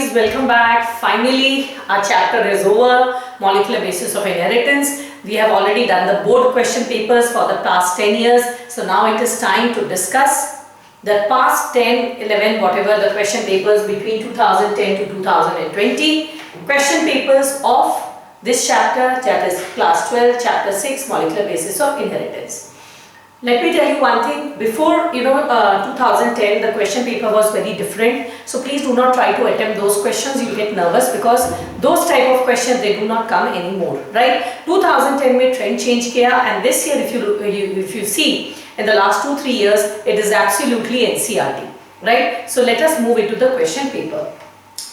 guys, welcome back. Finally, our chapter is over, molecular basis of inheritance. We have already done the board question papers for the past 10 years. So now it is time to discuss the past 10, 11, whatever the question papers between 2010 to 2020. Question papers of this chapter, that is class 12, chapter 6, molecular basis of inheritance. Let me tell you one thing, before 2010 the question paper was very different, so please do not try to attempt those questions. You get nervous because those type of questions, they do not come anymore, right? 2010 में trend change किया, and this year if you see in the last 2-3 years it is absolutely NCERT, right? So let us move into the question paper.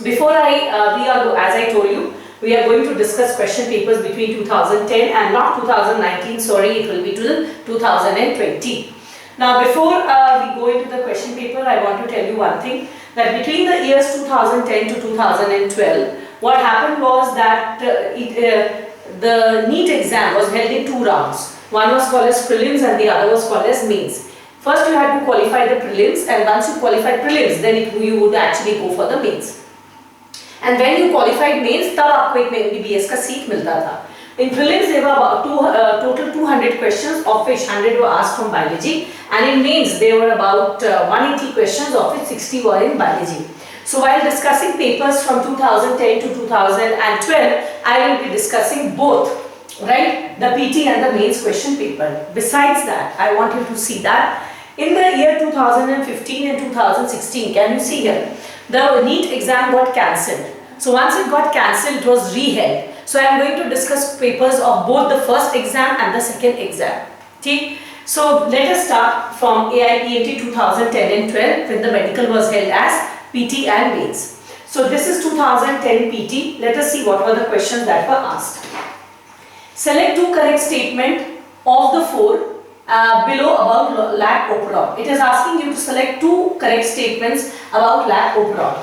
Before as I told you, we are going to discuss question papers between 2010 and not 2019, sorry, it will be till 2020. Now before we go into the question paper, I want to tell you one thing, that between the years 2010 to 2012, what happened was that the NEET exam was held in 2 rounds. One was called as prelims and the other was called as mains. First you had to qualify the prelims, and once you qualified prelims, then you would actually go for the mains. And when you qualified mains, तब आपको एक MBBS का seat मिलता था. In prelims there were about total 200 questions, of which 100 were asked from biology, and in mains there were about 180 questions, of which 60 were in biology. So while discussing papers from 2010 to 2012, I will be discussing both, right, the PT and the mains question paper. Besides that, I want you to see that in the year 2015 and 2016, can you see here, the NEET exam got cancelled. So once it got cancelled, it was reheld. So I am going to discuss papers of both the first exam and the second exam. Okay? So let us start from AIPMT 2010 and 12, when the medical was held as PT and mains. So this is 2010 PT. Let us see what were the questions that were asked. Select 2 correct statements of the 4 below about lac operon. It is asking you to select 2 correct statements about lac operon.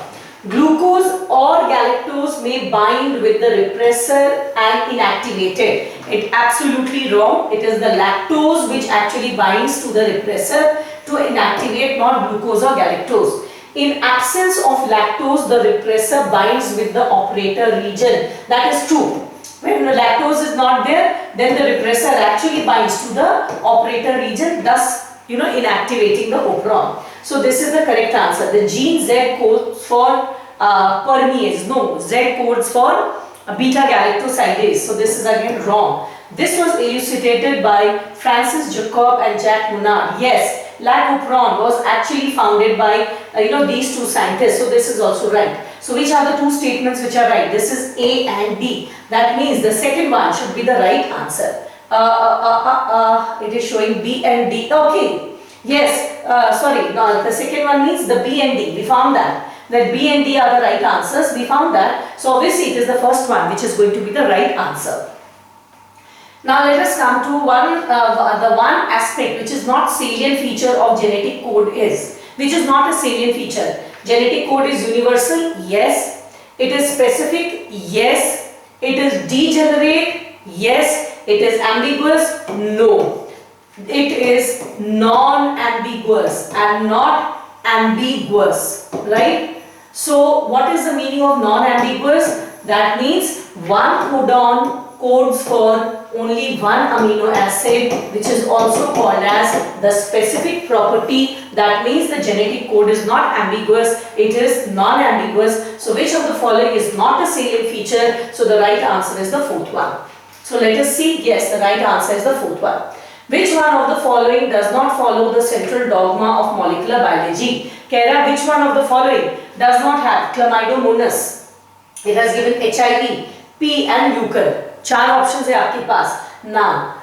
Glucose or galactose may bind with the repressor and inactivate it. It absolutely wrong. It is the lactose which actually binds to the repressor to inactivate, not glucose or galactose. In absence of lactose, the repressor binds with the operator region. That is true. When the lactose is not there, then the repressor actually binds to the operator region, thus inactivating the operon. So this is the correct answer. The gene Z codes for permease. No, Z codes for beta galactosidase. So this is again wrong. This was elucidated by Francis Jacob and Jack Monod. Yes, lac operon was actually founded by these 2 scientists. So this is also right. So which are the 2 statements which are right? This is A and D. That means the second one should be the right answer. It is showing B and D. Okay. Yes. Sorry. No, the second one means the B and D. We found that B and D are the right answers. We found that. So obviously it is the first one which is going to be the right answer. Now let us come to the one aspect which is not salient feature of genetic code is. Which is not a salient feature. Genetic code is universal, yes. It is specific, yes. It is degenerate, yes. It is ambiguous, no. It is non-ambiguous and not ambiguous, right? So what is the meaning of non-ambiguous? That means one codon codes for only one amino acid, which is also called as the specific property. That means the genetic code is not ambiguous, it is non-ambiguous. So which of the following is not a salient feature? So the right answer is the 4th one. So let us see. Yes, the right answer is the 4th one. Which one of the following does not follow the central dogma of molecular biology? Kera, which one of the following does not have Chlamydomonas? It has given HIV, P and Euchre. 4 options है आपके पास. Now,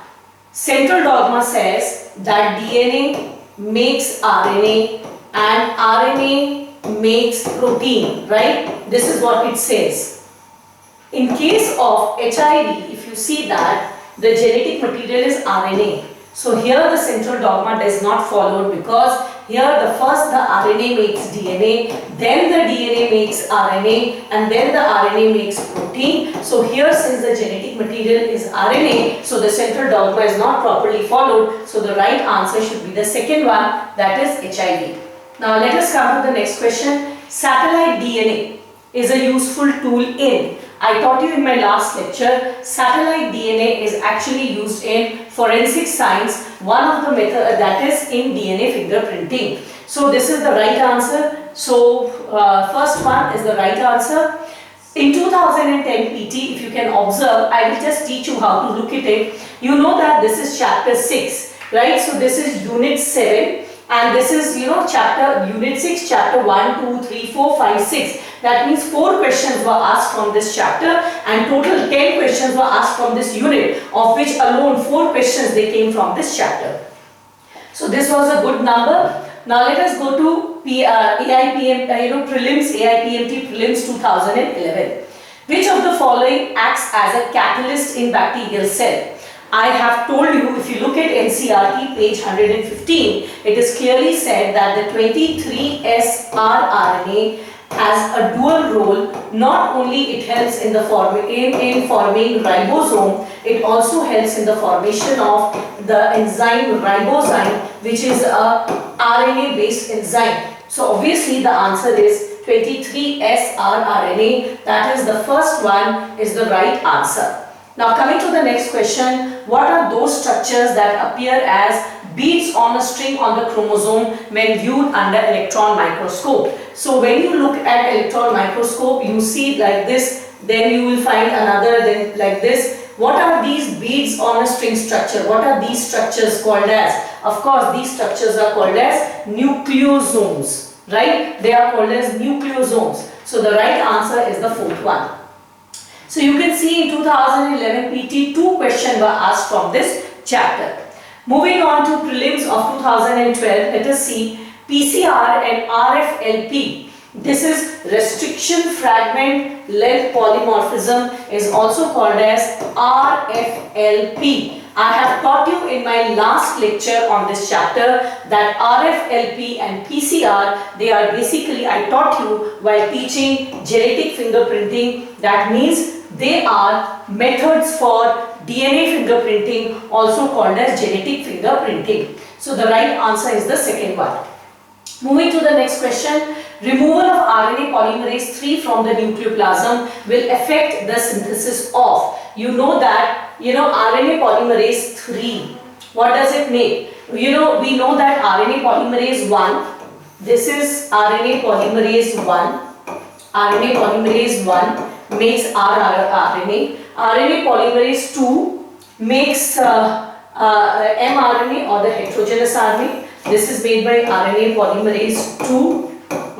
central dogma says that DNA makes RNA and RNA makes protein, right? This is what it says. In case of HIV, if you see that the genetic material is RNA, so here the central dogma does not follow, because here the RNA makes DNA, then the DNA makes RNA, and then the RNA makes protein. So here, since the genetic material is RNA, so the central dogma is not properly followed. So the right answer should be the second one, that is HIV. Now let us come to the next question. Satellite DNA is a useful tool in? I taught you in my last lecture, satellite DNA is actually used in forensic science, one of the method that is in DNA fingerprinting. So this is the right answer. So first one is the right answer. In 2010 PT, if you can observe, I will just teach you how to look at it. You know that this is chapter 6, right? So this is unit 7 and this is, chapter unit 6, chapter 1, 2, 3, 4, 5, 6. That means 4 questions were asked from this chapter and total 10 questions were asked from this unit, of which alone 4 questions they came from this chapter. So this was a good number. Now let us go to AIPM, prelims, AIPMT prelims 2011. Which of the following acts as a catalyst in bacterial cell? I have told you, if you look at NCERT page 115, it is clearly said that the 23S rRNA has a dual role. Not only it helps in the forming ribosome, it also helps in the formation of the enzyme ribozyme, which is a RNA based enzyme. So obviously the answer is 23S rRNA. That is the first one is the right answer. Now coming to the next question, what are those structures that appear as beads on a string on the chromosome when viewed under electron microscope? So when you look at electron microscope, you see like this, then you will find another, then like this. What are these beads on a string structure? What are these structures called as? Of course, these structures are called as nucleosomes, right? They are called as nucleosomes. So the right answer is the fourth one. So you can see in 2011 PT, 2 questions were asked from this chapter. Moving on to prelims of 2012, let us see PCR and RFLP. This is restriction fragment length polymorphism, is also called as RFLP. I have taught you in my last lecture on this chapter that RFLP and PCR, they are basically, I taught you while teaching genetic fingerprinting, that means they are methods for DNA fingerprinting, also called as genetic fingerprinting. So the right answer is the second one. Moving to the next question, removal of RNA polymerase 3 from the nucleoplasm will affect the synthesis of. You know that, RNA polymerase 3. What does it make? We know that RNA polymerase 1, this is RNA polymerase 1. RNA polymerase 1 makes rRNA. RNA polymerase 2 makes mRNA or the heterogeneous RNA. This is made by RNA polymerase 2,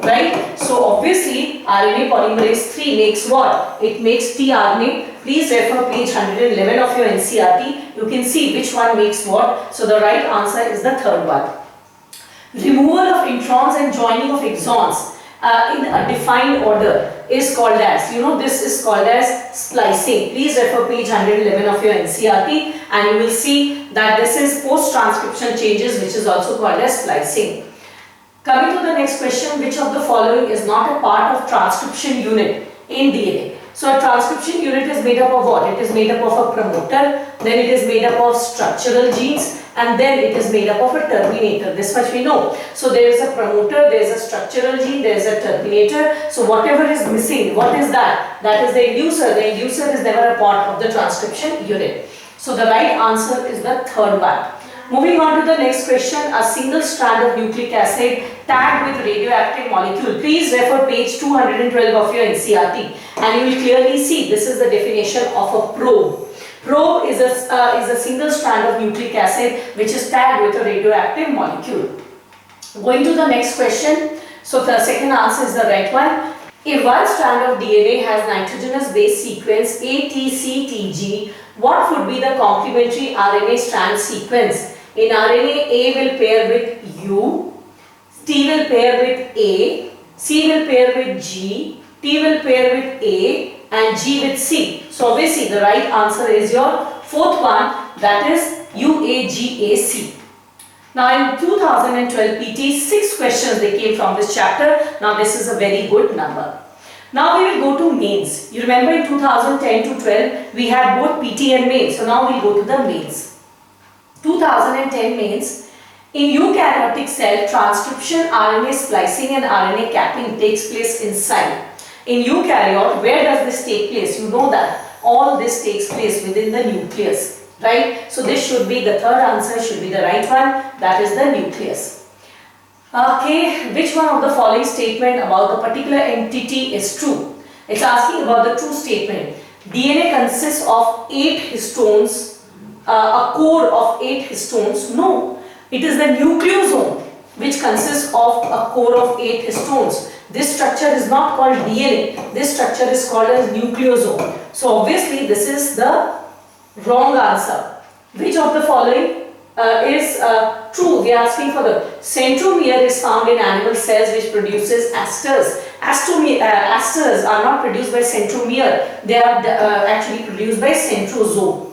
right? So obviously RNA polymerase 3 makes what? It makes tRNA. Please refer page 111 of your NCERT. You can see which one makes what. So the right answer is the third one. Removal of introns and joining of exons in a defined order is called as, this is called as splicing. Please refer page 111 of your NCERT and you will see that this is post-transcription changes, which is also called as splicing. Coming to the next question, which of the following is not a part of transcription unit in DNA? So a transcription unit is made up of what? It is made up of a promoter, then it is made up of structural genes, and then it is made up of a terminator. This much we know. So there is a promoter, there is a structural gene, there is a terminator. So whatever is missing, what is that? That is the inducer. The inducer is never a part of the transcription unit. So the right answer is the third one. Moving on to the next question, a single strand of nucleic acid tagged with radioactive molecule. Please refer page 212 of your NCERT and you will clearly see this is the definition of a probe. Probe is a single strand of nucleic acid which is tagged with a radioactive molecule. Going to the next question. So the second answer is the right one. If one strand of DNA has nitrogenous base sequence ATCTG, what would be the complementary RNA strand sequence? In RNA, A will pair with U, T will pair with A, C will pair with G, T will pair with A, and G with C. So obviously the right answer is your fourth one, that is UAGAC. Now in 2012 PT, 6 questions they came from this chapter. Now this is a very good number. Now we will go to mains. You remember in 2010 to 12 we had both PT and mains. So now we will go to the mains. 2010 mains. In eukaryotic cell, transcription, RNA splicing and RNA capping takes place inside. In eukaryote, where does this take place? You know that all this takes place within the nucleus, right? So this should be the third answer, should be the right one, that is the nucleus. Okay, which one of the following statement about the particular entity is true? It's asking about the true statement. DNA consists of 8 histones, a core of 8 histones. No, it is the nucleosome which consists of a core of 8 histones. This structure is not called DNA. This structure is called as nucleosome. So obviously this is the wrong answer. Which of the following is true? We are asking for the centromere is found in animal cells which produces asters. Asters are not produced by centromere. They are actually produced by centrosome.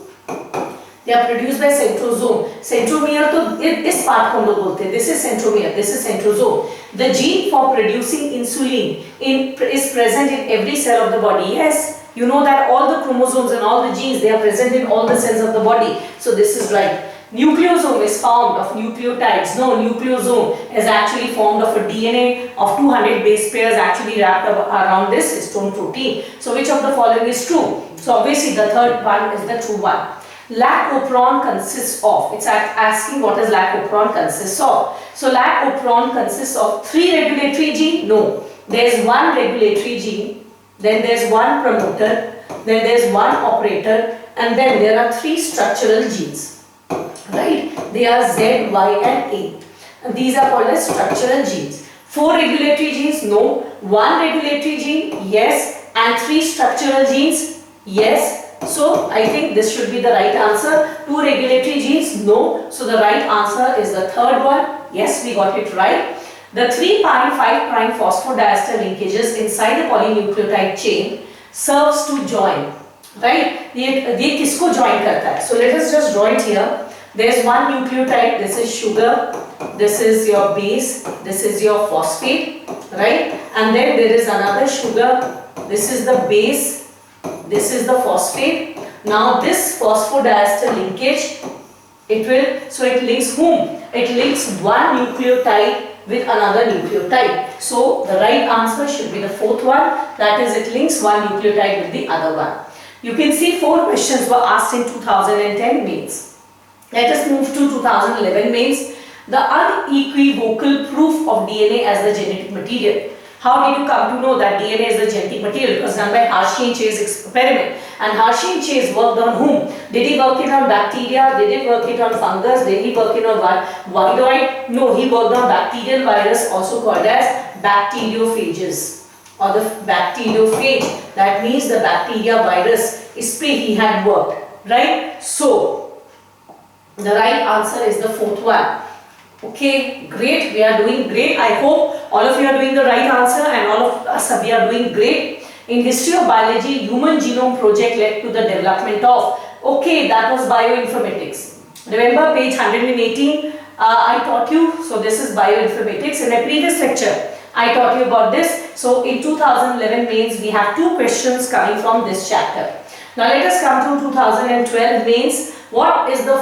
They are produced by centrosome. Centromere to this part ko hum log bolte hain. This is centromere. This is centrosome. The gene for producing insulin is present in every cell of the body. Yes, you know that all the chromosomes and all the genes, they are present in all the cells of the body. So this is right. Nucleosome is formed of nucleotides. No, nucleosome is actually formed of a DNA of 200 base pairs actually wrapped around this histone protein. So which of the following is true? So obviously the third one is the true one. Lac-operon consists of, it's asking what does lac-operon consists of. So lac-operon consists of 3 regulatory genes? No. There's 1 regulatory gene, then there's 1 promoter, then there's 1 operator, and then there are 3 structural genes. Right? They are Z, Y and A. And these are called as structural genes. 4 regulatory genes? No. 1 regulatory gene? Yes. And 3 structural genes? Yes. So I think this should be the right answer. 2 regulatory genes? No. So the right answer is the third one. Yes, we got it right. The 3' 5' phosphodiester linkages inside the polynucleotide chain serves to join. Right? ये किसको join करता है? So let us just draw it here. There's 1 nucleotide, this is sugar, this is your base, this is your phosphate, right? And then there is another sugar, this is the base, this is the phosphate. Now this phosphodiester linkage, it links whom? It links 1 nucleotide with another nucleotide. So the right answer should be the 4th one, that is it links 1 nucleotide with the other one. You can see 4 questions were asked in 2010 mains. Let us move to 2011 mains. The unequivocal proof of DNA as the genetic material. How did you come to know that DNA is the genetic material? It was done by Hershey and Chase experiment. And Hershey and Chase worked on whom? Did he work it on bacteria? Did he work it on fungus? Did he work it on viroid? No, he worked on bacterial virus, also called as bacteriophages or the bacteriophage. That means the bacteria virus is he had worked, right? So the right answer is the 4th one. Okay, great. We are doing great. I hope all of you are doing the right answer and all of us we are doing great. In history of biology, Human Genome Project led to the development of, okay, that was bioinformatics. Remember page 118, I taught you, so this is bioinformatics. In a previous lecture, I taught you about this. So in 2011 mains, we have 2 questions coming from this chapter. Now let us come to 2012 mains. What is the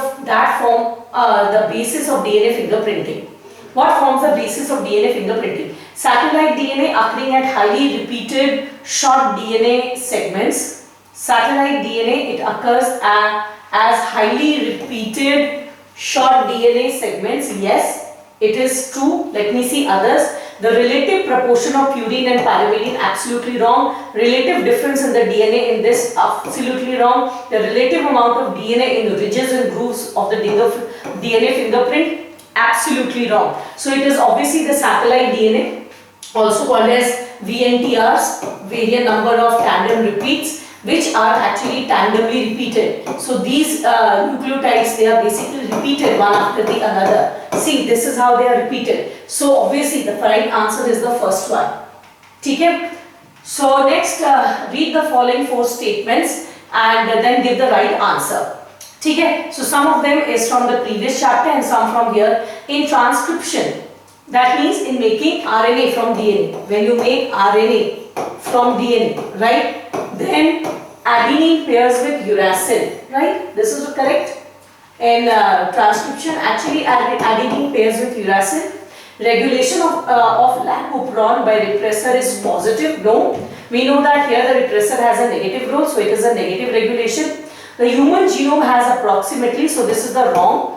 basis of DNA fingerprinting? What forms the basis of DNA fingerprinting? Satellite DNA occurring at highly repeated short DNA segments. Satellite DNA, it occurs as highly repeated short DNA segments. Yes, it is true. Let me see others. The relative proportion of purine and pyrimidine, absolutely wrong. Relative difference in the DNA in this, absolutely wrong. The relative amount of DNA in the ridges and grooves of the DNA fingerprint, absolutely wrong. So it is obviously the satellite DNA, also called as VNTRs, variant number of tandem repeats, which are actually tandemly repeated. So these nucleotides, they are basically repeated one after the another. See, this is how they are repeated. So obviously the right answer is the first one. Okay? So next, read the following 4 statements and then give the right answer. Okay? So some of them is from the previous chapter and some from here. In transcription, that means in making RNA from DNA. When you make RNA from DNA, right? Then adenine pairs with uracil, right? This is correct. In transcription, actually adenine pairs with uracil. Regulation of lac-operon by repressor is positive. No. We know that here the repressor has a negative role, so it is a negative regulation. The human genome has approximately, so this is the wrong,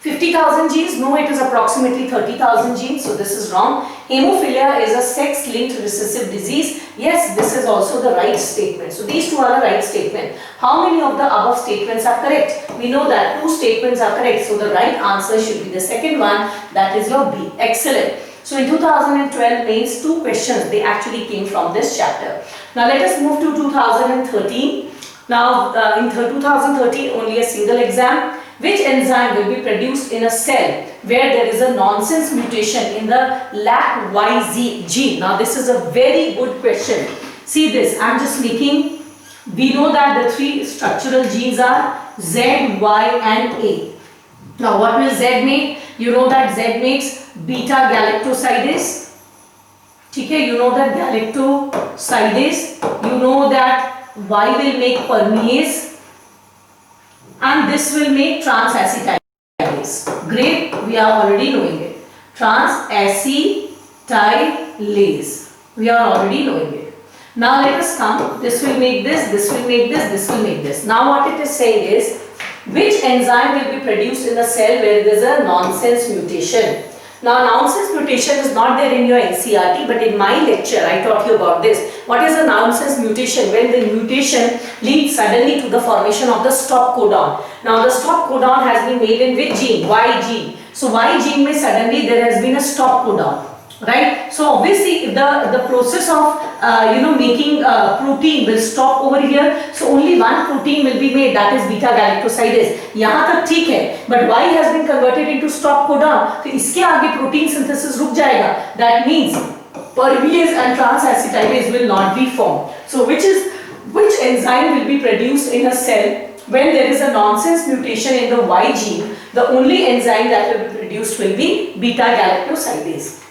50,000 genes. No, it is approximately 30,000 genes, so this is wrong. Hemophilia is a sex-linked recessive disease. Yes, this is also the right statement. So these two are the right statement. How many of the above statements are correct? We know that 2 statements are correct, so the right answer should be the second one, that is your B. Excellent. So in 2012 mains, 2 questions, they actually came from this chapter. Now let us move to 2013. Now in 2013 only a single exam. Which enzyme will be produced in a cell where there is a nonsense mutation in the LAC-YZ gene? Now this is a very good question. See this, I am just making, we know that the 3 structural genes are Z, Y and A. Now what will Z make? You know that Z makes beta-galactosidase. Okay, you know that galactosidase. You know that Y will make permease. And this will make trans-acetylase. Great, we are already knowing it. Trans-acetylase. We are already knowing it. Now let us come. This will make this, this will make this, this will make this. Now what it is saying is, which enzyme will be produced in a cell where there is a nonsense mutation? Now nonsense mutation is not there in your NCERT, but in my lecture I taught you about this. What is a nonsense mutation? When the mutation leads suddenly to the formation of the stop codon. Now the stop codon has been made in which gene? Y gene. So Y gene may suddenly there has been a stop codon. Right? So obviously the process of making protein will stop over here. So only one protein will be made, that is beta-galactosidase. यहाँ तक ठीक है, but Y has been converted into stop codon. तो इसके आगे protein synthesis रुक जाएगा. That means permease and trans-acetylase will not be formed. So which enzyme will be produced in a cell when there is a nonsense mutation in the Y gene? The only enzyme that will be produced will be beta-galactosidase.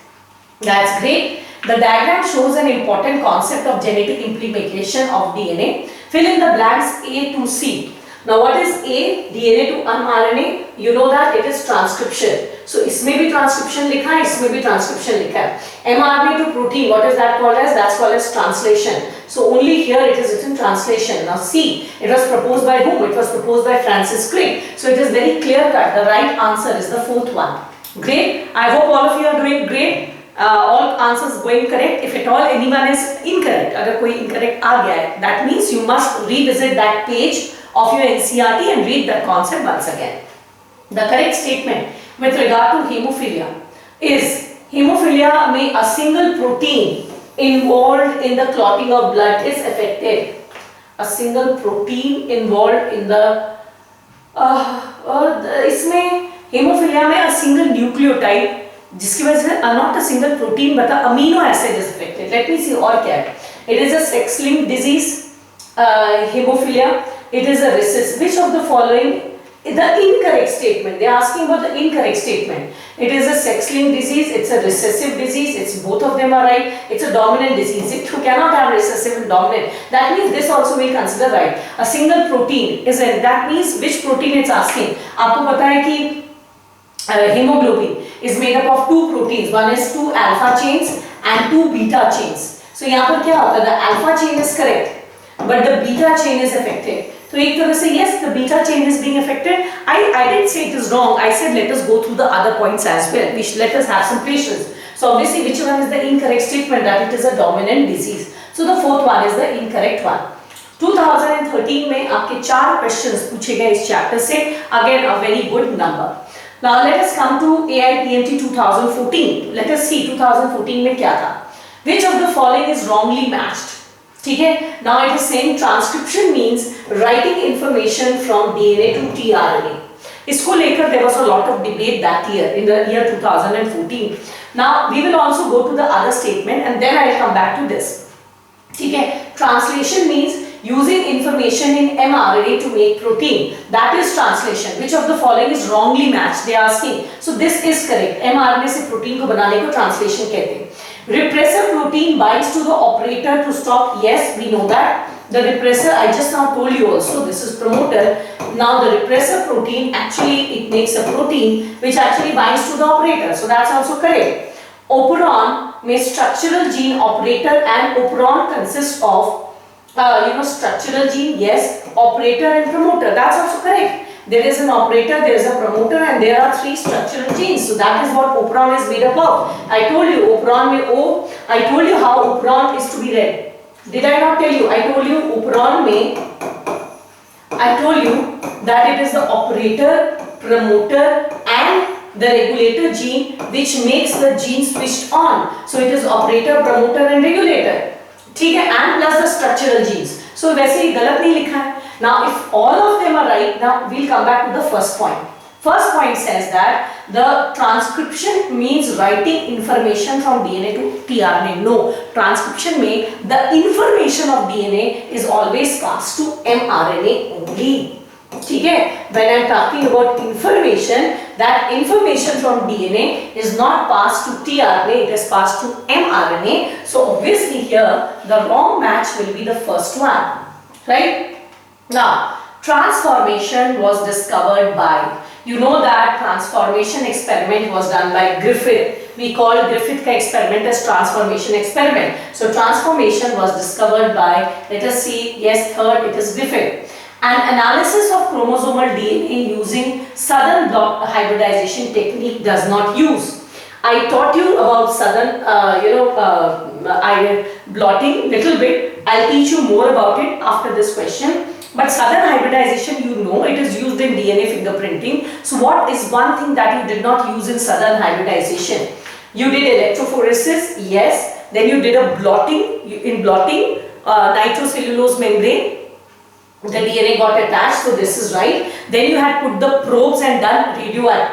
That's great. The diagram shows an important concept of genetic implication of DNA. Fill in the blanks A to C. Now what is A? DNA to mRNA. You know that it is transcription. So इसमें भी transcription लिखा है, इसमें भी transcription लिखा है. mRNA to protein, what is that called as? That's called as translation. So only here it is written translation. Now C, it was proposed by whom? It was proposed by Francis Crick. So it is very clear cut. The right answer is the 4th one. Great. I hope all of you are doing great. All answers going correct. If at all anyone is incorrect, अगर कोई incorrect आ गया है, that means you must revisit that page of your NCERT and read the concept once again. The correct statement with regard to hemophilia is, hemophilia में a single protein involved in the clotting of blood is affected. A single protein involved in the इसमें hemophilia में a single nucleotide जिसकी वजह से not a single protein but a amino acid is affected. Let me see और क्या है. It is a sex-linked disease, hemophilia. It is a recessive. Which of the following? The incorrect statement. They are asking about the incorrect statement. It is a sex-linked disease. It's a recessive disease. It's both of them are right. It's a dominant disease. It cannot have recessive and dominant. That means this also will consider right. A single protein is a, that means which protein it's asking. आपको पता है कि hemoglobin is made up of 2 proteins. One is 2 alpha chains and 2 beta chains. So यहाँ पर क्या होता है? The alpha chain is correct, but the beta chain is affected. So एक तरह से yes, the beta chain is being affected. I didn't say it is wrong. I said let us go through the other points as well. Let us have some patience. So obviously which one is the incorrect statement? That it is a dominant disease. So the 4th one is the incorrect one. 2013 में आपके 4 questions पूछे गए इस chapter से. Again a very good number. Now let us come to AIPMT 2014. Let us see 2014 में क्या था. Which of the following is wrongly matched? ठीक है. Now it is saying transcription means writing information from DNA to tRNA. इसको लेकर there was a lot of debate that year in the year 2014. Now we will also go to the other statement and then I will come back to this. ठीक है. Translation means using information in mRNA to make protein. That is translation. Which of the following is wrongly matched? They are asking. So this is correct. mRNA से protein को बनाने को translation कहते हैं. Repressor protein binds to the operator to stop. Yes, we know that. The repressor, I just now told you also, this is promoter. Now the repressor protein actually it makes a protein which actually binds to the operator. So that's also correct. operon में structural gene operator and operon consists of structural gene, yes, operator and promoter. That's also correct. There is an operator, there is a promoter, and there are three structural genes. So that is what operon is made up of. I told you operon में O. I told you how operon is to be read. Did I not tell you? I told you operon में. I told you that it is the operator, promoter, and the regulator gene which makes the gene switched on. So it is operator, promoter, and regulator. ठीक है, and plus the structural genes. So वैसे ही गलत नहीं लिखा है. Now if all of them are right, now we'll come back to the first point. First point says that the transcription means writing information from DNA to tRNA. No, transcription में the information of DNA is always passed to mRNA only. ठीक है? When I'm talking about information, that information from DNA is not passed to tRNA, it is passed to mRNA. So obviously here the wrong match will be the first one, right? Now, transformation was discovered by, you know that transformation experiment was done by Griffith. We call Griffith ka experiment as transformation experiment. So transformation was discovered by, let us see, yes, third, it is Griffith. An analysis of chromosomal DNA using Southern blot hybridization technique does not use. I taught you about Southern, blotting little bit. I'll teach you more about it after this question. But Southern hybridization, you know, it is used in DNA fingerprinting. So what is one thing that you did not use in Southern hybridization? You did electrophoresis, yes. Then you did a blotting. In blotting, nitrocellulose membrane, the DNA got attached, so this is right. Then you had put the probes and done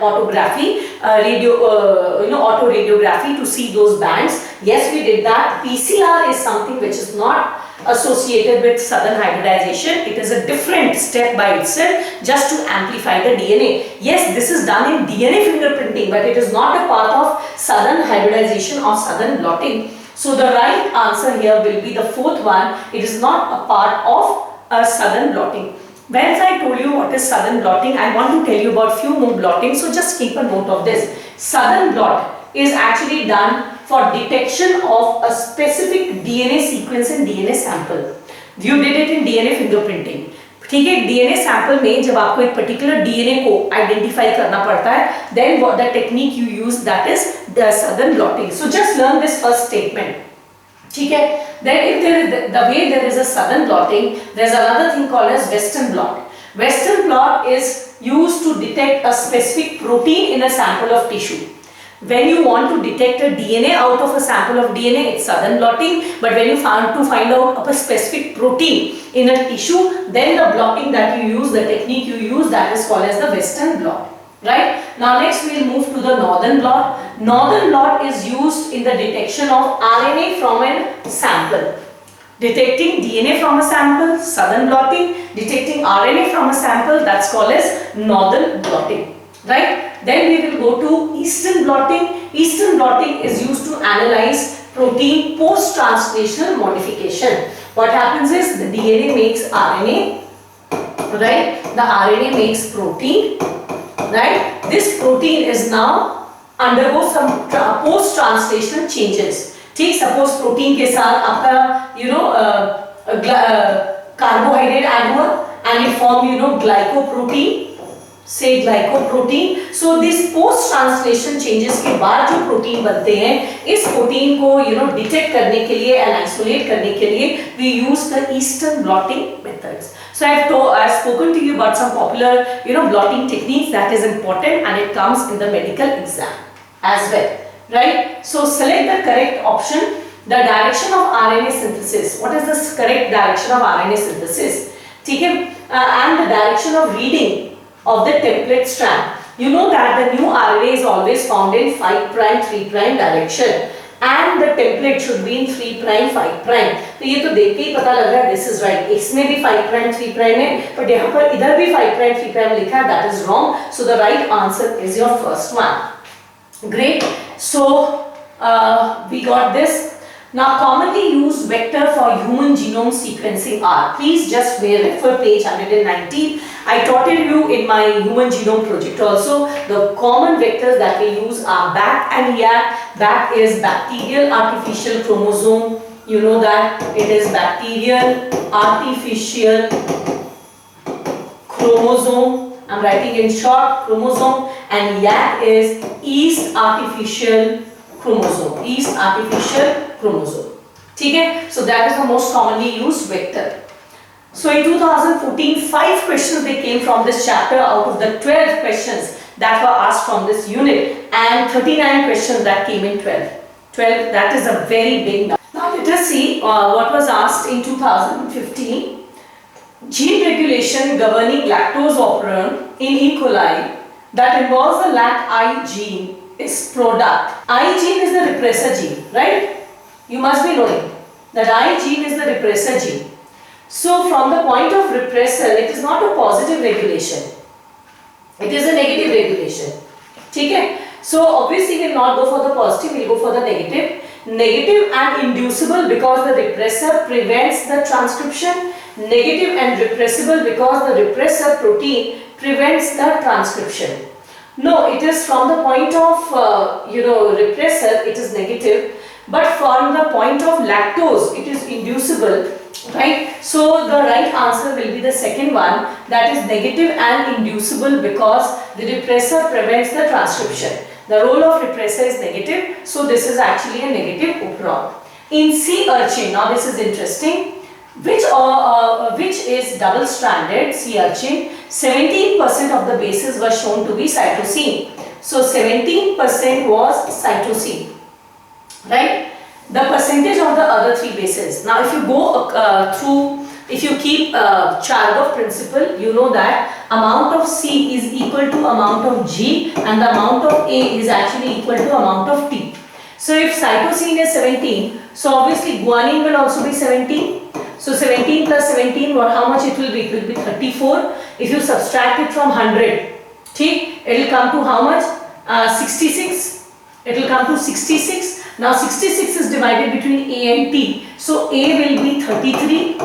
autography, autoradiography to see those bands. Yes, we did that. PCR is something which is not associated with Southern hybridization. It is a different step by itself just to amplify the DNA. Yes, this is done in DNA fingerprinting, but it is not a part of Southern hybridization or Southern blotting. So the right answer here will be the fourth one. It is not a part of Southern blotting. Whereas I told you what is Southern blotting, I want to tell you about few more blotting. So just keep a note of this. Southern blot is actually done for detection of a specific DNA sequence in DNA sample. You did it in DNA fingerprinting. ठीक है, DNA sample में जब आपको एक particular DNA को identify करना पड़ता है, then what the technique you use, that is the Southern blotting. So just learn this first statement. ठीक है, then if there is the way there is a Southern blotting, there is another thing called as Western blot. Western blot is used to detect a specific protein in a sample of tissue. When you want to detect a DNA out of a sample of DNA, it's Southern blotting. But when you want to find out of a specific protein in a tissue, then the blotting that you use, the technique you use, that is called as the Western blot. Right? Now next we will move to the Northern blot. Northern blot is used in the detection of RNA from a sample. Detecting DNA from a sample, Southern blotting. Detecting RNA from a sample, that's called as Northern blotting. Right? Then we will go to Eastern blotting. Eastern blotting is used to analyze protein post-translational modification. What happens is the DNA makes RNA, right? The RNA makes protein, right? This protein is now undergo some post-translational changes. ठीक, suppose protein के साथ आपका carbohydrate add हुआ and it form glycoprotein. Say glycoprotein. So this post translation changes के बाद जो protein बनते हैं, इस प्रोटीन को डिटेक्ट करने के लिए and isolate करने के लिए we use the Eastern blotting methods. So I have spoken to you about some popular blotting techniques that is important and it comes in the medical exam as well, right? So select the correct option. The direction of RNA synthesis. What is the correct direction of RNA synthesis? ठीक है, and the direction of reading of the template strand. You know that the new RNA is always found in 5' 3' direction and the template should be in 3', 5'. तो ये तो देख के ही पता लग रहा है this is right. इसमें भी 5', 3' है, but यहाँ पर इधर भी 5', 3' लिखा है, that is wrong. So the right answer is your first one. Great. So we got this. Now, commonly used vector for human genome sequencing are, please just refer page 119. I taught you in my human genome project also, the common vectors that we use are BAC and YAC. BAC is bacterial artificial chromosome. You know that it is bacterial artificial chromosome. I'm writing in short, chromosome, and YAC is yeast artificial chromosome. Yeast artificial chromosome. Okay? So that is the most commonly used vector. So in 2014, 5 questions they came from this chapter out of the 12 questions that were asked from this unit, and 39 questions that came in 12. 12, that is a very big number. Now let us see what was asked in 2015. Gene regulation governing lactose operon in E. coli that involves the LAC-I gene is product. I gene is the repressor gene, right? You must be knowing that I gene is the repressor gene. So from the point of repressor, it is not a positive regulation. It is a negative regulation. Okay? So obviously we will not go for the positive, we will go for the negative. Negative and inducible because the repressor prevents the transcription. Negative and repressible because the repressor protein prevents the transcription. No, it is from the point of repressor, it is negative, but from the point of lactose, it is inducible, right? So the right answer will be the second one, that is negative and inducible because the repressor prevents the transcription. The role of repressor is negative, so this is actually a negative operon. In sea urchin, now this is interesting. Which is double-stranded sea urchin, 17% of the bases were shown to be cytosine. So 17% was cytosine, right? The percentage of the other 3 bases. Now if you go if you keep Chargaff principle, you know that amount of C is equal to amount of G and the amount of A is actually equal to amount of T. So if cytosine is 17, so obviously guanine will also be 17. So 17 plus 17, how much it will be? It will be 34. If you subtract it from 100, it will come to how much? 66. It will come to 66. Now 66 is divided between A and T. So A will be 33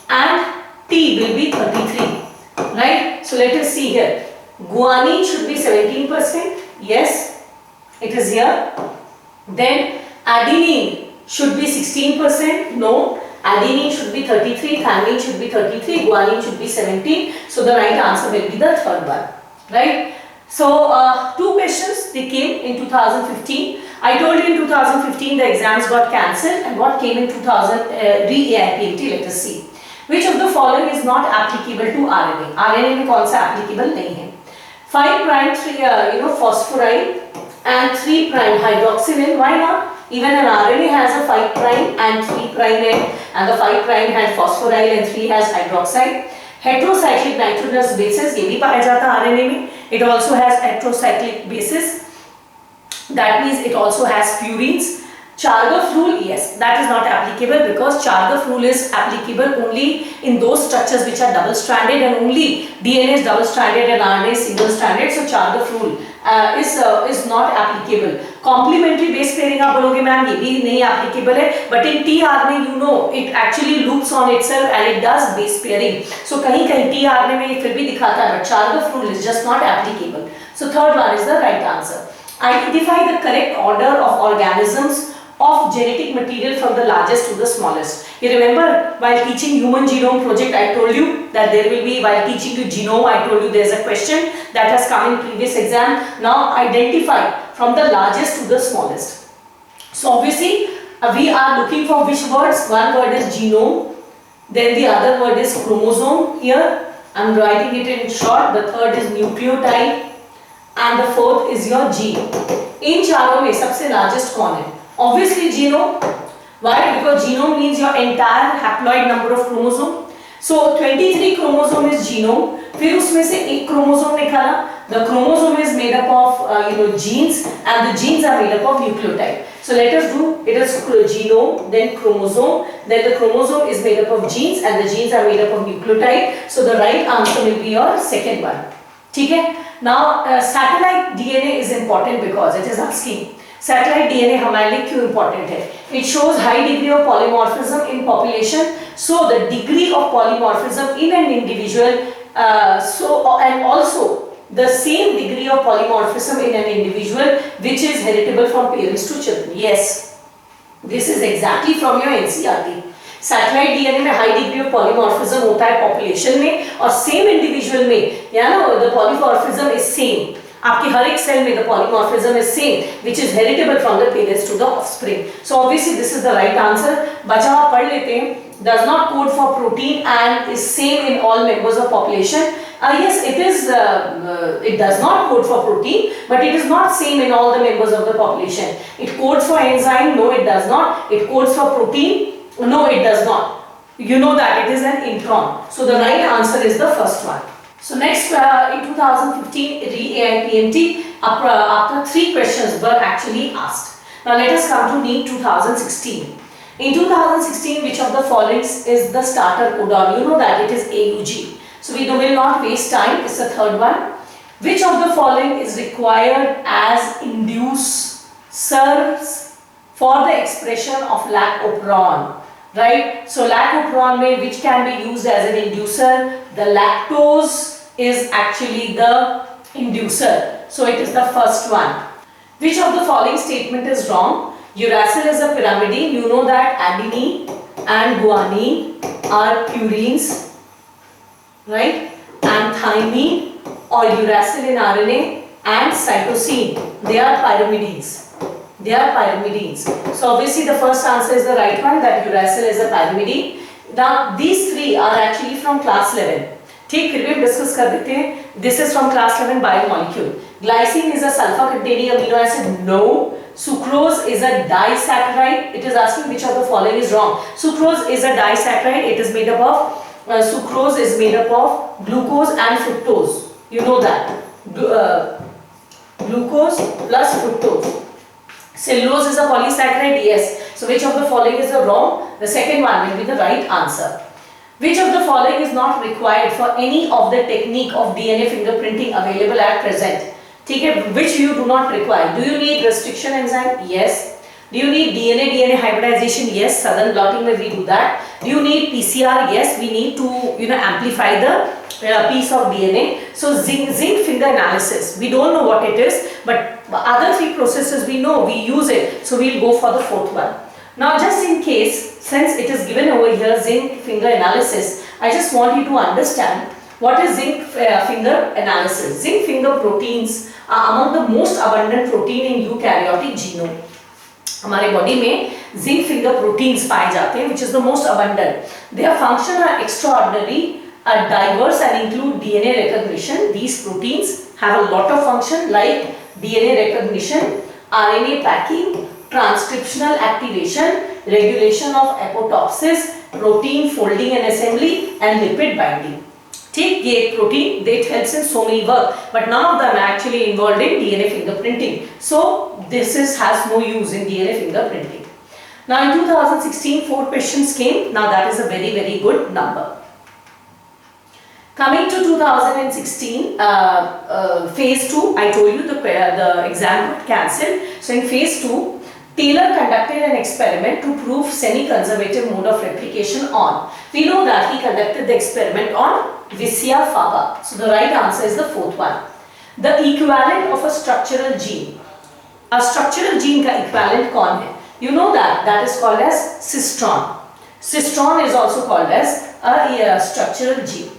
and T will be 33. Right? So let us see here. Guanine should be 17%. Yes, it is here. Then adenine should be 16%. No. Adenine should be 33, thymine should be 33, guanine should be 17. So the right answer will be the third one, right? So 2 questions they came in 2015. I told you in 2015 the exams got cancelled, and what came in 2000 re-AIPMT. Let us see. Which of the following is not applicable to RNA? RNA में कौन सा applicable नहीं है? 5 prime 3 phosphoryl and 3 prime hydroxyl. Why not? Even an RNA has a 5 prime and 3 prime end, and the 5 prime has phosphoryl and 3 has hydroxide. Heterocyclic nitrogenous bases, ये भी पाया जाता है RNA में. It also has heterocyclic bases. That means it also has purines. Chargaff rule, yes, that is not applicable because Chargaff rule is applicable only in those structures which are double-stranded, and only DNA is double-stranded and RNA is single-stranded. So Chargaff rule is not applicable. Complementary base pairing आप बोलोगे ma'am ये भी नहीं applicable है, but in tRNA you know it actually loops on itself and it does base pairing. So कहीं कहीं tRNA में फिर भी दिखाता है, but Chargaff rule is just not applicable. So third one is the right answer. Identify the correct order of organisms of genetic material from the largest to the smallest. You remember while teaching human genome project I told you that there will be, while teaching you genome I told you there is a question that has come in previous exam. Now identify from the largest to the smallest. So obviously we are looking for which words? One word is genome, then the other word is chromosome. Here I am writing it in short. The third is nucleotide and the fourth is your gene. इन चारों में सबसे largest कौन है? Obviously genome. Why? Because genome means your entire haploid number of chromosome. So 23 chromosome is genome. फिर उसमें से एक chromosome निकाला. The chromosome is made up of genes, and the genes are made up of nucleotide. So let us do, it is genome, then chromosome, then the chromosome is made up of genes and the genes are made up of nucleotide. So the right answer will be your second one. ठीक है? Now satellite DNA is important because it is asking satellite DNA हमारे लिए क्यों important है? It shows high degree of polymorphism in population, so the degree of polymorphism in an individual, so and also the same degree of polymorphism in an individual which is heritable from parents to children. Yes, this is exactly from your NCERT. Satellite DNA में high degree of polymorphism होता है population में, और same individual में या ना the polymorphism is same, आपके हर एक सेल में the polymorphism is same which is heritable from the parents to the offspring. So obviously this is the right answer. बच्चा आप पढ़ लेते हैं. Does not code for protein and is same in all members of population. Yes, it is. It does not code for protein, but it is not same in all the members of the population. It codes for enzyme. No, it does not. It codes for protein. No, it does not. You know that it is an intron. So the right answer is the first one. So next, in 2015, RE-AIPMT, after 3 questions were actually asked. Now let us come to NEET 2016. In 2016, which of the following is the starter codon? You know that it is AUG. So we will not waste time. It's the third one. Which of the following is required as inducers for the expression of lactoperon? Right? So lactoperon may which can be used as an inducer. The lactose is actually the inducer. So it is the first one. Which of the following statement is wrong? Uracil is a pyrimidine. You know that adenine and guanine are purines, right? And thymine or uracil in RNA and cytosine, they are pyrimidines. They are pyrimidines. So obviously the first answer is the right one, that uracil is a pyrimidine. Now these 3 are actually from class 11. ठीक, फिर भी हम discuss कर देते हैं. This is from class 11 biomolecule. Glycine is a sulfur containing amino acid. No. Sucrose is a disaccharide. It is asking which of the following is wrong. Sucrose is a disaccharide. It is made up of sucrose is made up of glucose and fructose. You know that. Glucose plus fructose. Cellulose is a polysaccharide. Yes. So which of the following is the wrong? The second one will be the right answer. Which of the following is not required for any of the technique of DNA fingerprinting available at present? ठीक है, which you do not require. Do you need restriction enzyme? Yes. Do you need DNA hybridization? Yes. Southern blotting में we do that. Do you need PCR? Yes. We need to amplify the piece of DNA. So zinc finger analysis. We don't know what it is, but other 3 processes we know, we use it. So we'll go for the 4th one. Now just in case, since it is given over here zinc finger analysis, I just want you to understand what is zinc finger analysis. Zinc finger proteins are among the most abundant protein in eukaryotic genome. हमारे body में zinc finger proteins पाए जाते हैं, which is the most abundant. Their function are extraordinary, are diverse and include DNA recognition. These proteins have a lot of function like DNA recognition, RNA packing, transcriptional activation, regulation of apoptosis, protein folding and assembly, and lipid binding. ठीक, ये protein that helps in so many work, but none of them are actually involved in DNA fingerprinting. So this has no use in DNA fingerprinting. Now in 2016, 4 questions came. Now that is a very good number. Coming to 2016, phase 2, I told you the exam got cancelled. So in phase 2, Taylor conducted an experiment to prove semi-conservative mode of replication on. We know that he conducted the experiment on Visia faba. So the right answer is the 4th one. The equivalent of a structural gene. A structural gene का equivalent कौन है? You know that is called as cistron. Cistron is also called as a structural gene.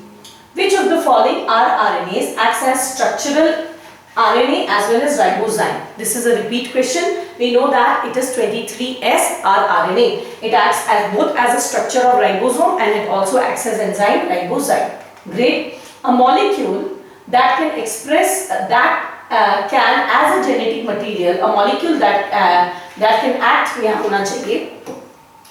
Which of the following rRNAs acts as structural RNA as well as ribozyme? This is a repeat question. We know that it is 23S rRNA. It acts as both as a structure of ribosome and it also acts as enzyme ribozyme. Great. A molecule that can express can as a genetic material, a molecule that can act यहाँ होना चाहिए,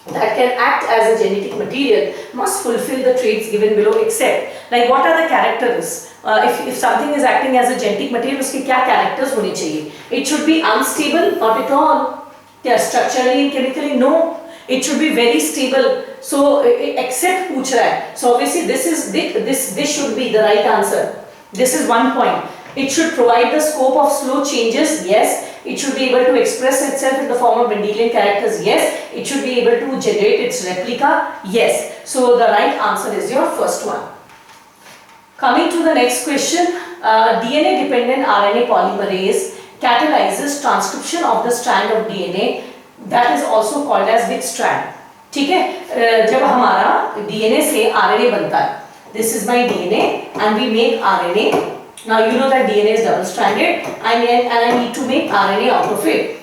that can act as a genetic material must fulfill the traits given below except, like what are the characters? If something is acting as a genetic material, उसके क्या characters होने चाहिए? It should be unstable, not at all. Yeah, structurally and chemically, no. It should be very stable. So except पूछ रहा है. So obviously this should be the right answer. This is 1 point. It should provide the scope of slow changes. Yes. It should be able to express itself in the form of Mendelian characters. Yes. It should be able to generate its replica. Yes. So the right answer is your first one. Coming to the next question, DNA dependent RNA polymerase catalyzes transcription of the strand of DNA that is also called as which strand? ठीक है, जब हमारा DNA से RNA बनता है, this is my DNA and we make RNA. Now you know that DNA is double stranded and I need to make RNA out of it.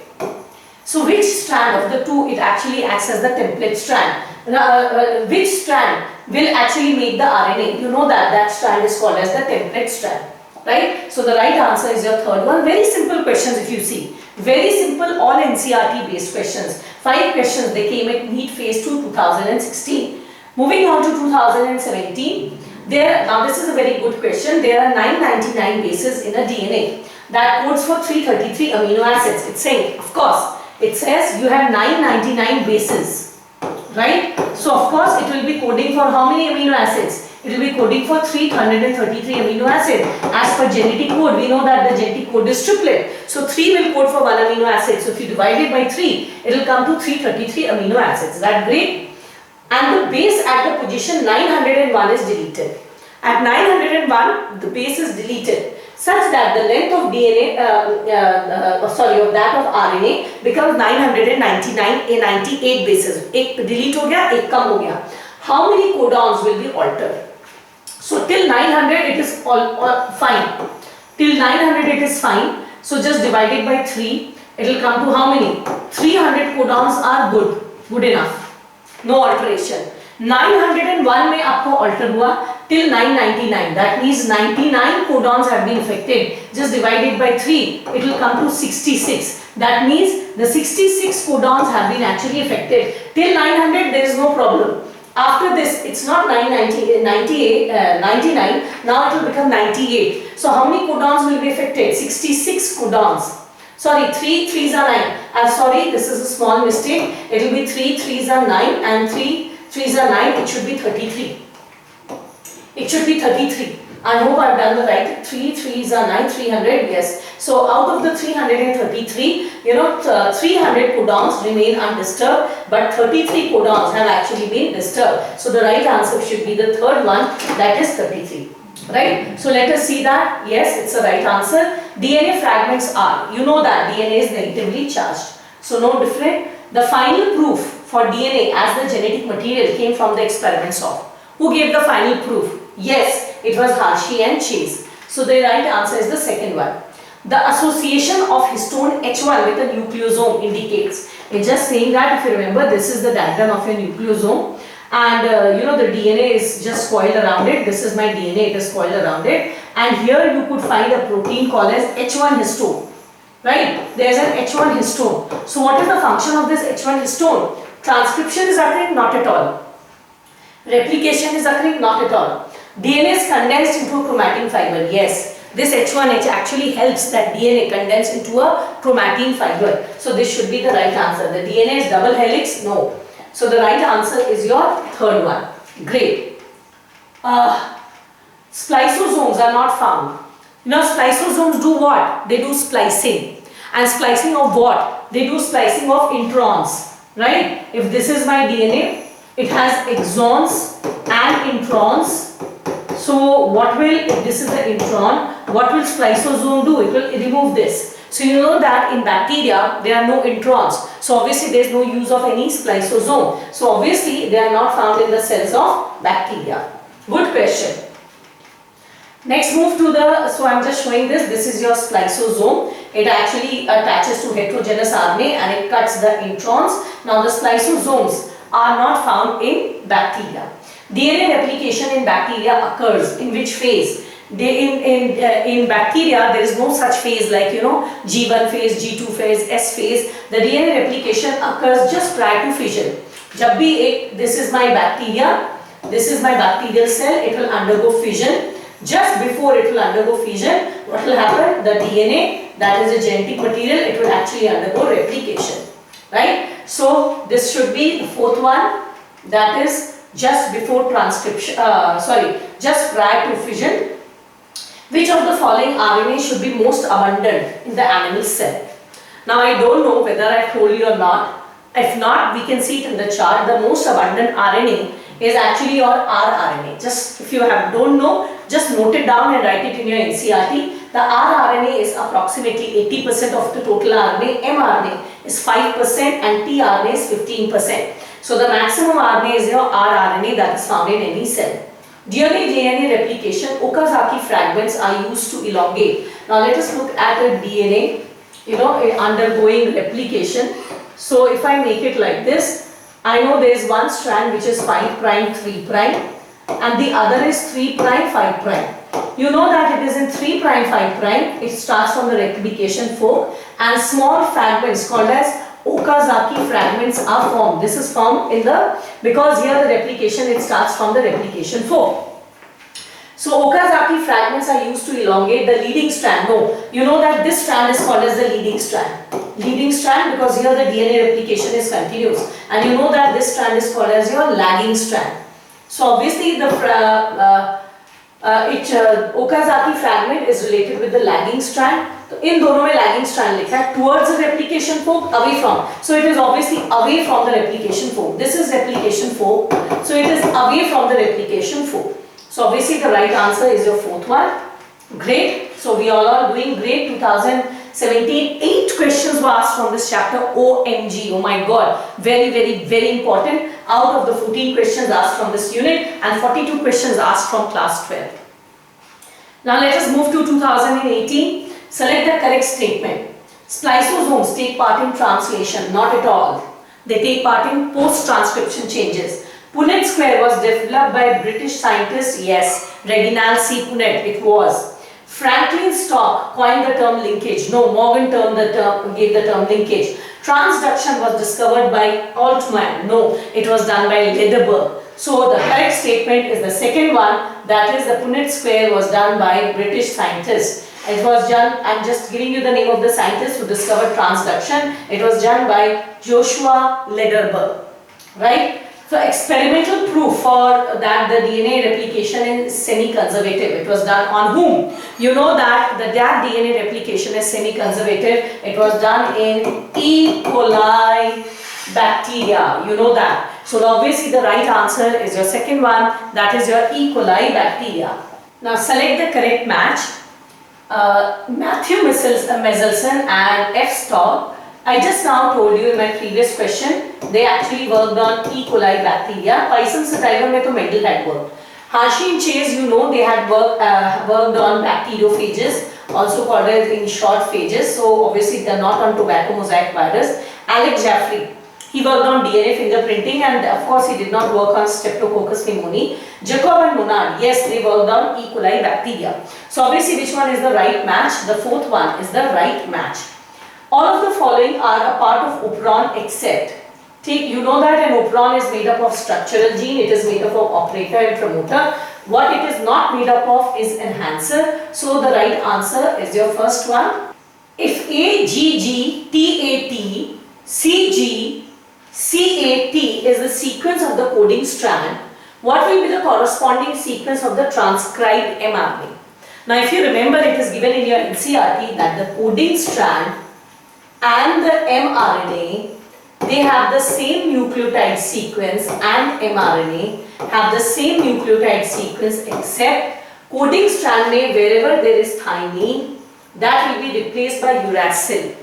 So which strand of the two it actually acts as the template strand? Which strand will actually make the RNA? You know that strand is called as the template strand, right? So the right answer is your third one. Very simple questions if you see. Very simple, all NCERT based questions. 5 questions they came at NEET phase 2 2016. Moving on to 2017. Now this is a very good question. There are 999 bases in a DNA that codes for 333 amino acids. It's saying, of course, it says you have 999 bases, right? So of course it will be coding for how many amino acids? It will be coding for 333 amino acid. As per genetic code, we know that the genetic code is triplet. So 3 will code for 1 amino acid. So if you divide it by 3, it will come to 333 amino acids. Is that great? And the base at the position 901 is deleted. At 901, the base is deleted such that the length of DNA, of that of RNA becomes 999, 98 bases. एक delete हो गया, एक कम हो गया. How many codons will be altered? So till 900 it is all fine. Till 900 it is fine. So just divide it by 3. It will come to how many? 300 codons are good enough. No alteration. 901 में आपको alter हुआ till 999. That means 99 codons have been affected. Just divide it by 3. It will come to 66. That means the 66 codons have been actually affected. Till 900 there is no problem. After this, it's not 99, now it will become 98. So how many codons will be affected? 66 codons. Sorry, 3 3s are 9. I'm sorry, this is a small mistake. It will be 3 3s are 9 and 3 3s are 9. It should be 33. It should be 33. I hope I've done the right. 3 3s are 9, 300, yes. So out of the 333, 300 codons remain undisturbed, but 33 codons have actually been disturbed. So the right answer should be the third one, that is 33. Right? So let us see that. Yes, it's the right answer. DNA fragments are, you know that DNA is negatively charged. So no different. The final proof for DNA as the genetic material came from the experiments of. Who gave the final proof? Yes, it was Hershey and Chase. So the right answer is the second one. The association of histone H1 with a nucleosome indicates. It's just saying that, if you remember, this is the diagram of a nucleosome, and the DNA is just coiled around it. This is my DNA, it is coiled around it, and here you could find a protein called as H1 histone, right? There's an H1 histone. So what is the function of this H1 histone? Transcription is occurring? Not at all. Replication is occurring? Not at all. DNA is condensed into a chromatin fiber. Yes, this H1H actually helps that DNA condense into a chromatin fiber. So this should be the right answer. The DNA is double helix? No. So the right answer is your third one. Great. Spliceosomes are not found. Spliceosomes do what? They do splicing. And splicing of what? They do splicing of introns. Right? If this is my DNA, it has exons and introns. So what will, if this is the intron, what will spliceosome do? It will remove this. So you know that in bacteria, there are no introns. So obviously there is no use of any spliceosome. So obviously they are not found in the cells of bacteria. Good question. Next move to so I'm just showing this. This is your spliceosome. It actually attaches to heterogeneous RNA and it cuts the introns. Now the spliceosomes are not found in bacteria. DNA replication in bacteria occurs in which phase? In bacteria there is no such phase like G1 phase, G2 phase, S phase. The DNA replication occurs just prior to fission. Jab bhi this is my bacteria, this is my bacterial cell, it will undergo fission. Just before it will undergo fission, what will happen? The DNA, that is a genetic material, it will actually undergo replication. Right? So this should be the fourth one, that is just before transcription, just prior to fission. Which of the following RNA should be most abundant in the animal cell? Now I don't know whether I told you or not. If not, we can see it in the chart. The most abundant RNA is actually your rRNA. Just if you don't know, just note it down and write it in your NCERT. The rRNA is approximately 80% of the total RNA. mRNA is 5% and tRNA is 15%. So the maximum RNA is your rRNA that is found in any cell. During DNA replication, Okazaki fragments are used to elongate. Now let us look at a DNA, undergoing replication. So if I make it like this, I know there is one strand which is 5 prime 3 prime and the other is 3 prime 5 prime. You know that it is in 3 prime 5 prime, it starts from the replication fork and small fragments called as Okazaki fragments are formed. This is formed because here the replication, it starts from the replication fork. So Okazaki fragments are used to elongate the leading strand. No, you know that this strand is called as the leading strand. Leading strand because here the DNA replication is continuous. And you know that this strand is called as your lagging strand. So obviously the Okazaki fragment is related with the lagging strand. So in दोनों में lagging strand लिखा है towards the replication fork, away from. So it is obviously away from the replication fork. This is replication fork. So it is away from the replication fork. So obviously the right answer is your fourth one. Great. So we all are doing great. 2017, 8 questions were asked from this chapter. OMG. Oh my God. Very, very, very important. Out of the 14 questions asked from this unit and 42 questions asked from class 12. Now let us move to 2018. Select the correct statement. Spliceosomes take part in translation. Not at all. They take part in post-transcription changes. Punnett square was developed by British scientist. Yes. Reginald C. Punnett. It was. Franklin Stock coined the term linkage. No, Morgan gave the term linkage. Transduction was discovered by Altman. No, it was done by Lederberg. So the correct statement is the second one. That is, the Punnett square was done by British scientists. It was done, I'm just giving you the name of the scientist who discovered transduction. It was done by Joshua Lederberg. Right? So experimental proof for that the DNA replication is semi-conservative. It was done on whom? You know that that DNA replication is semi-conservative. It was done in E. coli bacteria. You know that. So obviously the right answer is your second one. That is your E. coli bacteria. Now select the correct match. Matthew Meselson and F. Stock. I just now told you in my previous question, they actually worked on E. coli bacteria. Poisson sativa mein to Mendel had worked. Hershey and Chase, you know, they had worked on bacteriophages, also called as in short phages. So obviously they are not on tobacco mosaic virus. Alec Jeffrey, he worked on DNA fingerprinting, and of course he did not work on Streptococcus pneumoniae. Jacob and Monod, yes, they worked on E. coli bacteria. So obviously which one is the right match? The fourth one is the right match. All of the following are a part of operon except, you know that an operon is made up of structural gene, it is made up of operator and promoter. What it is not made up of is enhancer. So the right answer is your first one. If AGG, TAT, CG, CAT is the sequence of the coding strand, what will be the corresponding sequence of the transcribed mRNA? Now if you remember, it is given in your NCERT that the coding strand and the mRNA, they have the same nucleotide sequence, and mRNA have the same nucleotide sequence, except coding strand may, wherever there is thymine, that will be replaced by uracil.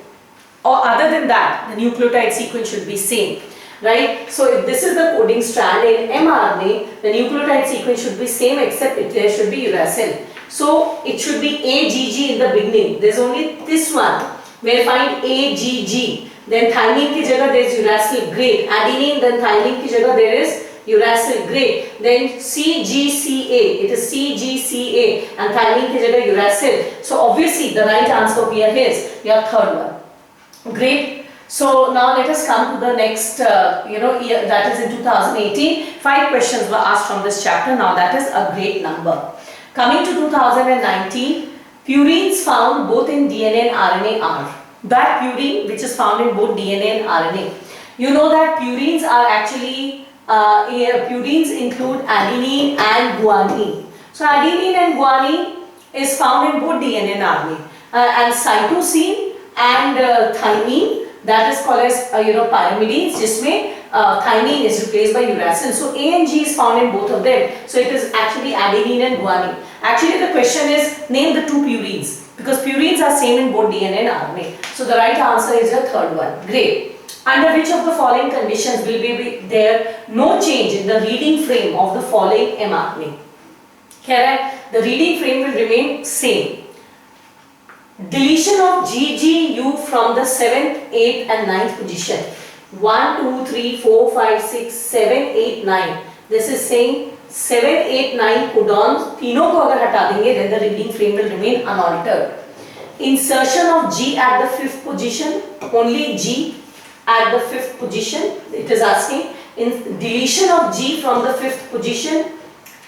Or other than that, the nucleotide sequence should be same. Right? So if this is the coding strand, in mRNA, the nucleotide sequence should be same except there should be uracil. So it should be AGG in the beginning. There is only this one. We'll find AGG. Then thymine ki jagah there is uracil. Great. Adenine, then thymine ki jagah there is uracil. Great. Then CGCA. It is CGCA and thymine ki jagah uracil. So obviously the right answer here is your third one. Great. So now let us come to the next year, that is in 2018. 5 questions were asked from this chapter. Now that is a great number. Coming to 2019. Purines found both in DNA and RNA are. That purine which is found in both DNA and RNA. You know that purines are actually, purines include adenine and guanine. So adenine and guanine is found in both DNA and RNA. And cytosine and thymine, that is called as pyrimidines, जिसमें thymine is replaced by uracil. So A and G is found in both of them. So it is actually adenine and guanine. Actually the question is name the two purines, because purines are same in both DNA and RNA. So the right answer is your third one. Great. Under which of the following conditions will be there no change in the reading frame of the following mRNA? Correct. The reading frame will remain same. Deletion of GGU from the 7th, 8th and 9th position. 1, 2, 3, 4, 5, 6, 7, 8, 9. This is saying 7, 8, 9 codons. तीनों को अगर हटा देंगे then the reading frame will remain unaltered. Insertion of G at the 5th position. Only G at the 5th position. It is asking in deletion of G from the 5th position.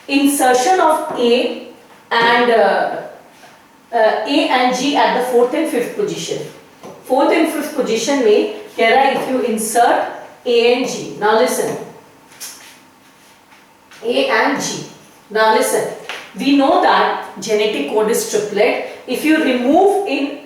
Insertion of A and G at the 4th and 5th position. 4th and 5th position में कह रहा है if you insert A and G. Now listen. A and G. Now listen. We know that genetic code is triplet. If you remove in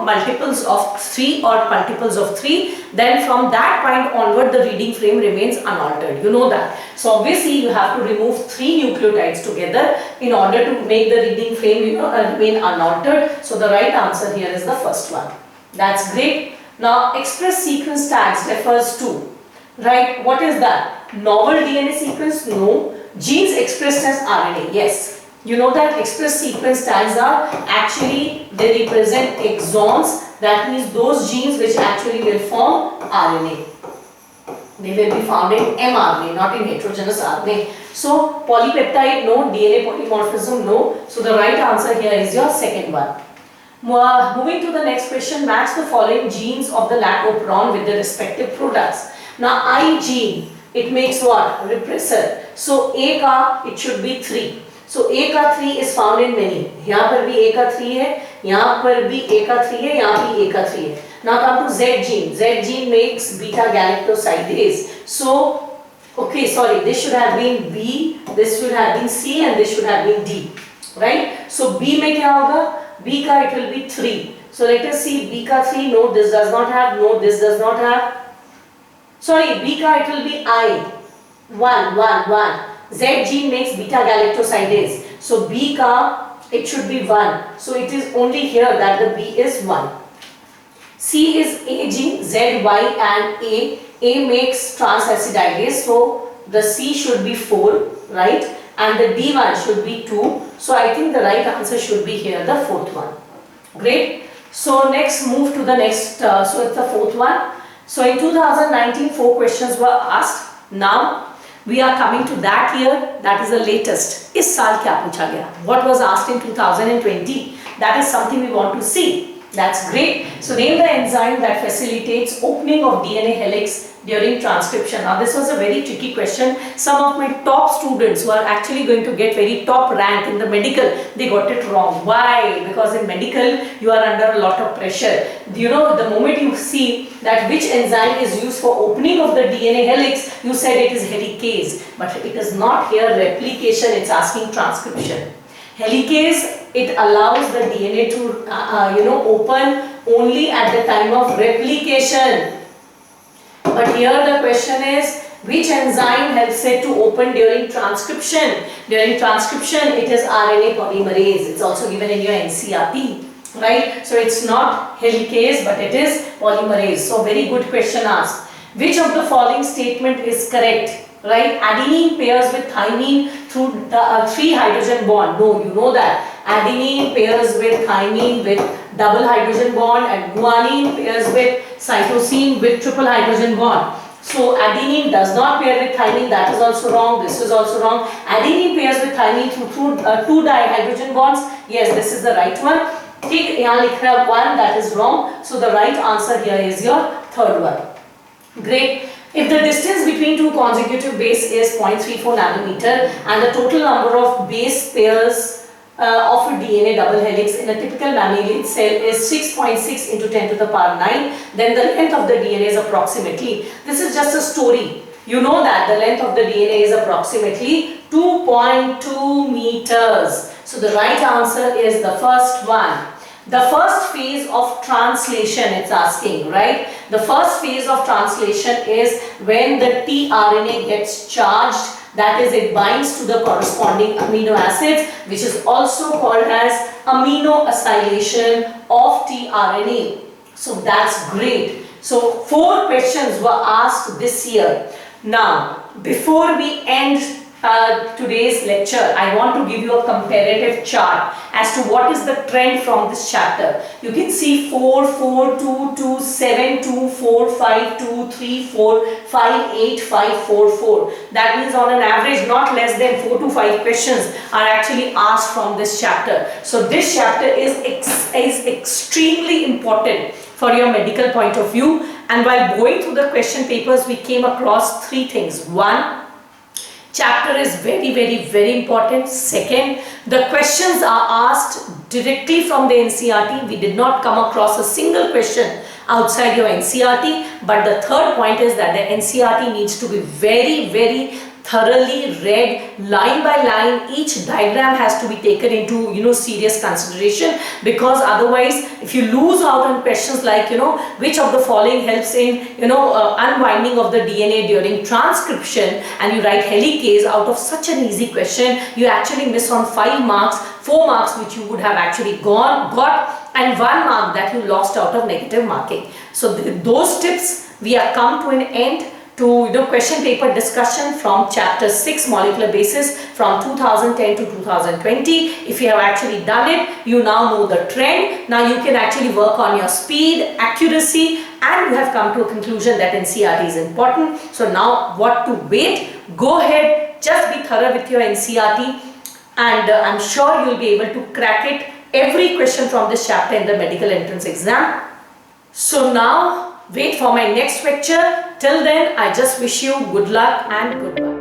multiples of 3 or multiples of 3, then from that point onward the reading frame remains unaltered. You know that. So obviously you have to remove 3 nucleotides together in order to make the reading frame remain unaltered. So the right answer here is the first one. That's great. Now express sequence tags refers to, right? What is that? Novel DNA sequence? No. Genes expressed as RNA? Yes. You know that express sequence tags are actually, they represent exons, that means those genes which actually will form RNA. They will be found in mRNA, not in heterogeneous RNA. So polypeptide, no. DNA polymorphism, no. So the right answer here is your second one. Moving to the next question, match the following genes of the lac-operon with the respective products. Now I gene, it makes what? Repressor. So A का it should be 3. So A का 3 is found in many. यहाँ पर भी A का 3 है, यहाँ पर भी A का 3 है, यहाँ भी A का 3 है. Now come to Z gene. Z gene makes beta galactosidase. So, okay, sorry, this should have been B, this should have been C, and this should have been D, right? So B में क्या होगा? B का it will be 3. So let us see B का 3. No, this does not have. No, this does not have. Sorry, B का it will be I. 1. Z gene makes beta galactosidase. So B ka it should be 1. So it is only here that the B is 1. C is A gene, Z, Y and A. A makes transacididase. So the C should be 4, right? And the D one should be 2. So I think the right answer should be here, the 4th one. Great. So next move to the next, so it's the 4th one. So in 2019 4 questions were asked. Now we are coming to that year, that is the latest. इस साल क्या पूछा गया? What was asked in 2020? That is something we want to see. That's great. So name the enzyme that facilitates opening of DNA helix during transcription. Now this was a very tricky question. Some of my top students who are actually going to get very top rank in the medical, they got it wrong. Why? Because in medical you are under a lot of pressure. You know, the moment you see that which enzyme is used for opening of the DNA helix, you said it is helicase. But it is not here replication, it's asking transcription. Helicase, it allows the DNA to open only at the time of replication. But here the question is, which enzyme helps it to open during transcription? During transcription, it is RNA polymerase. It's also given in your NCERT, right? So it's not helicase, but it is polymerase. So very good question asked. Which of the following statement is correct? Right? Adenine pairs with thymine through the 3 hydrogen bond. No, you know that. Adenine pairs with thymine with double hydrogen bond, and guanine pairs with cytosine with triple hydrogen bond. So adenine does not pair with thymine, that is also wrong. This is also wrong. Adenine pairs with thymine through 2 dihydrogen bonds. Yes, this is the right one. ठीक, यहाँ लिख रहा है 1, that is wrong. So the right answer here is your 3rd one. Great. If the distance between 2 consecutive base is 0.34 nanometer and the total number of base pairs of a DNA double helix in a typical mammalian cell is 6.6 into 10 to the power 9, then the length of the DNA is approximately, this is just a story. You know that the length of the DNA is approximately 2.2 meters. So the right answer is the first one. The first phase of translation, it's asking, right? The first phase of translation is when the tRNA gets charged, that is, it binds to the corresponding amino acids, which is also called as aminoacylation of tRNA. So that's great. So 4 questions were asked this year. Now, before we end today's lecture, I want to give you a comparative chart as to what is the trend from this chapter. You can see 4, 4, 2, 2, 7, 2, 4, 5, 2, 3, 4, 5, 8, 5, 4, 4. That means on an average not less than 4 to 5 questions are actually asked from this chapter. So this chapter is extremely important for your medical point of view. And while going through the question papers, we came across 3 things. 1, chapter is very important. Second, the questions are asked directly from the NCERT. We did not come across a single question outside your NCERT. But the third point is that the NCERT needs to be very thoroughly read line by line. Each diagram has to be taken into serious consideration, because otherwise if you lose out on questions like which of the following helps in unwinding of the DNA during transcription, and you write helicase out of such an easy question, you actually miss on 5 marks, 4 marks which you would have actually got, and 1 mark that you lost out of negative marking. So those tips, we have come to an end to question paper discussion from chapter 6 molecular basis from 2010 to 2020. If you have actually done it, you now know the trend. Now you can actually work on your speed, accuracy, and you have come to a conclusion that NCERT is important. So now what to wait? Go ahead, just be thorough with your NCERT, and I'm sure you will be able to crack it, every question from this chapter in the medical entrance exam. So now wait for my next lecture. Till then, I just wish you good luck and goodbye.